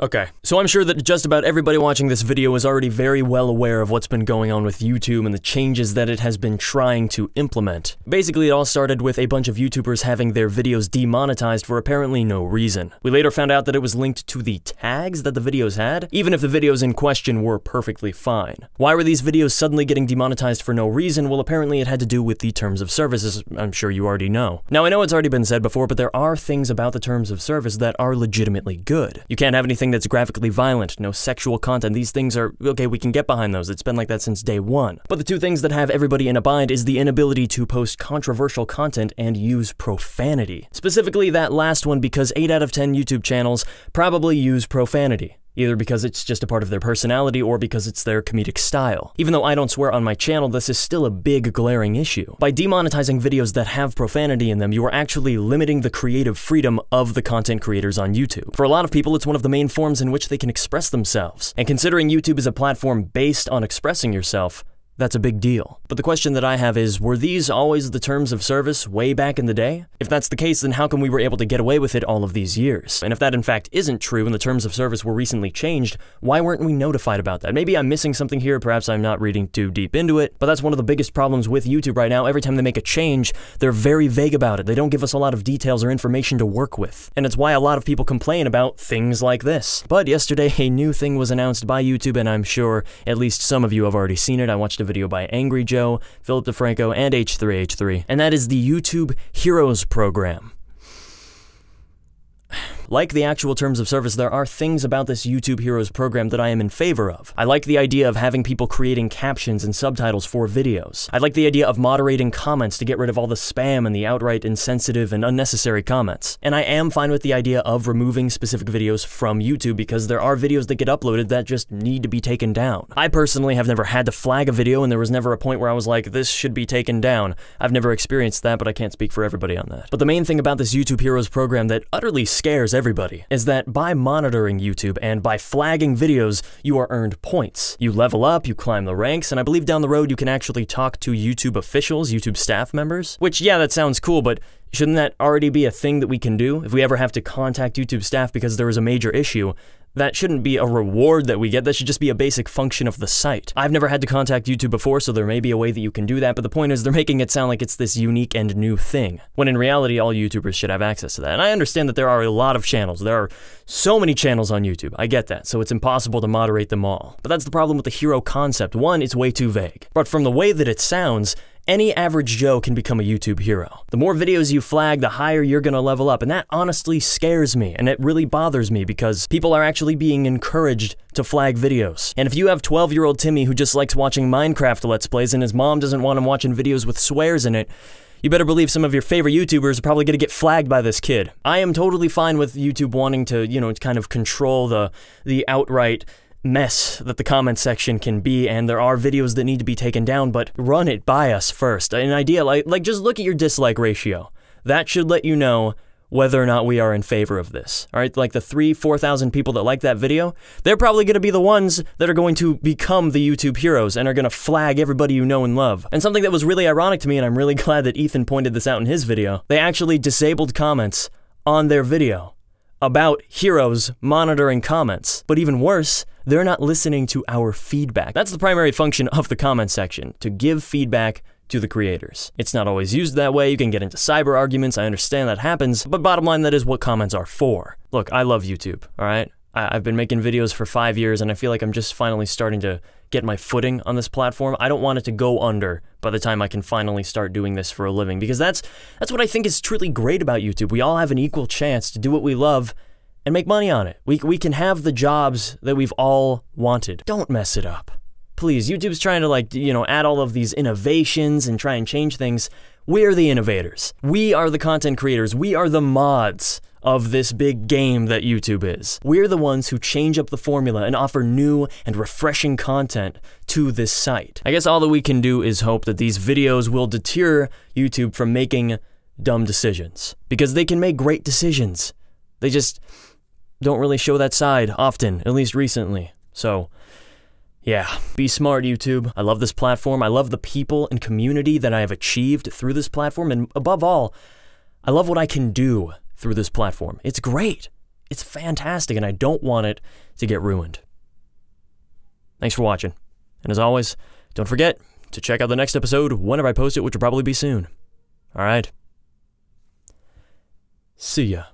Okay, so I'm sure that just about everybody watching this video is already very well aware of what's been going on with YouTube and the changes that it has been trying to implement. Basically, it all started with a bunch of YouTubers having their videos demonetized for apparently no reason. We later found out that it was linked to the tags that the videos had, even if the videos in question were perfectly fine. Why were these videos suddenly getting demonetized for no reason? Well, apparently it had to do with the terms of service, as I'm sure you already know. Now, I know it's already been said before, but there are things about the terms of service that are legitimately good. You can't have anything that's graphically violent, no sexual content. These things are, okay, we can get behind those. It's been like that since day one. But the two things that have everybody in a bind is the inability to post controversial content and use profanity. Specifically that last one, because 8 out of 10 YouTube channels probably use profanity. Either because it's just a part of their personality or because it's their comedic style. Even though I don't swear on my channel, this is still a big glaring issue. By demonetizing videos that have profanity in them, you are actually limiting the creative freedom of the content creators on YouTube. For a lot of people, it's one of the main forms in which they can express themselves. And considering YouTube is a platform based on expressing yourself, that's a big deal. But the question that I have is, were these always the terms of service way back in the day? If that's the case, then how come we were able to get away with it all of these years? And if that in fact isn't true and the terms of service were recently changed, why weren't we notified about that? Maybe I'm missing something here, perhaps I'm not reading too deep into it, but that's one of the biggest problems with YouTube right now. Every time they make a change, they're very vague about it. They don't give us a lot of details or information to work with. And it's why a lot of people complain about things like this. But yesterday, a new thing was announced by YouTube, and I'm sure at least some of you have already seen it. I watched a video by Angry Joe, Philip DeFranco, and H3H3, and that is the YouTube Heroes program. Like the actual terms of service, there are things about this YouTube Heroes program that I am in favor of. I like the idea of having people creating captions and subtitles for videos. I like the idea of moderating comments to get rid of all the spam and the outright insensitive and unnecessary comments. And I am fine with the idea of removing specific videos from YouTube because there are videos that get uploaded that just need to be taken down. I personally have never had to flag a video, and there was never a point where I was like, this should be taken down. I've never experienced that, but I can't speak for everybody on that. But the main thing about this YouTube Heroes program that utterly scares everybody is that by monitoring YouTube and by flagging videos, you are earned points. You level up, you climb the ranks, and I believe down the road you can actually talk to YouTube officials, YouTube staff members, which, yeah, that sounds cool, but shouldn't that already be a thing that we can do? If we ever have to contact YouTube staff because there is a major issue, that shouldn't be a reward that we get, that should just be a basic function of the site. I've never had to contact YouTube before, so there may be a way that you can do that, but the point is they're making it sound like it's this unique and new thing, when in reality all YouTubers should have access to that. And I understand that there are a lot of channels. There are so many channels on YouTube. I get that, so it's impossible to moderate them all. But that's the problem with the hero concept. One, it's way too vague. But from the way that it sounds, any average Joe can become a YouTube hero. The more videos you flag, the higher you're gonna level up, and that honestly scares me, and it really bothers me because people are actually being encouraged to flag videos. And if you have 12-year-old Timmy who just likes watching Minecraft Let's Plays and his mom doesn't want him watching videos with swears in it, you better believe some of your favorite YouTubers are probably gonna get flagged by this kid. I am totally fine with YouTube wanting to, you know, kind of control the outright mess that the comment section can be, and there are videos that need to be taken down, but run it by us first. An idea like just look at your dislike ratio. That should let you know whether or not we are in favor of this. All right, like the 3,000-4,000 people that like that video, they're probably going to be the ones that are going to become the YouTube heroes and are going to flag everybody you know and love. And something that was really ironic to me, and I'm really glad that Ethan pointed this out in his video, they actually disabled comments on their video about heroes monitoring comments. But even worse, they're not listening to our feedback. That's the primary function of the comment section, to give feedback to the creators. It's not always used that way. You can get into cyber arguments. I understand that happens, but bottom line, that is what comments are for. Look, I love YouTube, all right? I've been making videos for 5 years, and I feel like I'm just finally starting to get my footing on this platform. I don't want it to go under by the time I can finally start doing this for a living, because that's what I think is truly great about YouTube. We all have an equal chance to do what we love and make money on it. We can have the jobs that we've all wanted. Don't mess it up. Please, YouTube's trying to, like, you know, add all of these innovations and try and change things. We're the innovators. We are the content creators. We are the mods of this big game that YouTube is. We're the ones who change up the formula and offer new and refreshing content to this site. I guess all that we can do is hope that these videos will deter YouTube from making dumb decisions, because they can make great decisions. They just don't really show that side often, at least recently. So, yeah, be smart, YouTube. I love this platform. I love the people and community that I have achieved through this platform, and above all, I love what I can do through this platform. It's great. it's fantastic, and I don't want it to get ruined. Thanks for watching. And as always, don't forget to check out the next episode whenever I post it, which will probably be soon. All right. See ya.